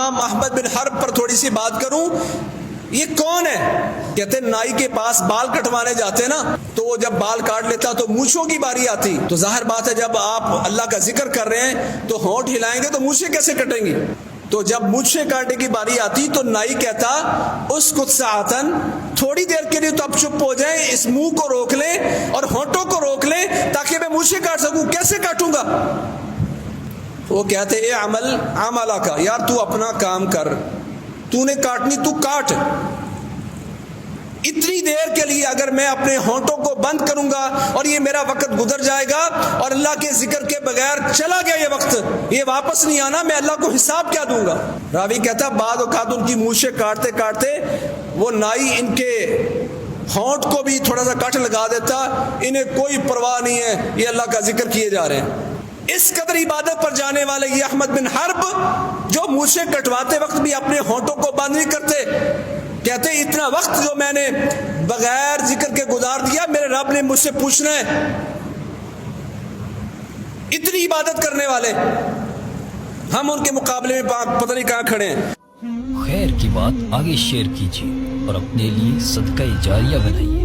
امام احمد بن حرب پر تھوڑی سی بات کروں. یہ کون ہے؟ کہتے ہیں نائی کے پاس بال کٹوانے جاتے نا، تو وہ جب بال کاٹ لیتا تو مونچھوں کی باری آتی. تو ظاہر بات ہے جب آپ اللہ کا ذکر کر رہے ہیں تو ہونٹ ہلائیں گے تو مونچھیں کیسے کٹیں گی؟ تو جب مونچھیں کاٹنے کی باری آتی تو نائی کہتا اس ساعتن، تھوڑی دیر کے لیے تو اب چپ ہو جائیں، اس منہ کو روک لیں اور ہونٹوں کو روک لیں تاکہ میں مونچھیں کاٹ سکوں. کیسے کاٹوں گا؟ وہ کہتے اے عمل عملہ کا، یار تو اپنا کام کر، تو نے کاٹنی تو کاٹ. اتنی دیر کے لیے اگر میں اپنے ہونٹوں کو بند کروں گا اور یہ میرا وقت گزر جائے گا اور اللہ کے ذکر کے بغیر چلا گیا یہ وقت، یہ واپس نہیں آنا، میں اللہ کو حساب کیا دوں گا؟ راوی کہتا بعض اوقات ان کی مونچھیں کاٹتے کاٹتے وہ نائی ان کے ہونٹ کو بھی تھوڑا سا کٹ لگا دیتا، انہیں کوئی پرواہ نہیں ہے، یہ اللہ کا ذکر کیے جا رہے ہیں. اس قدر عبادت پر جانے والے یہ احمد بن حرب جو مونچھیں کٹواتے وقت بھی اپنے ہونٹوں کو بند نہیں کرتے، کہتے اتنا وقت جو میں نے بغیر ذکر کے گزار دیا میرے رب نے مجھ سے پوچھنا ہے. اتنی عبادت کرنے والے ہم ان کے مقابلے میں پتہ نہیں کہاں کھڑے ہیں. خیر کی بات آگے شیئر کیجیے اور اپنے لیے صدقہ جاریہ بنائیے.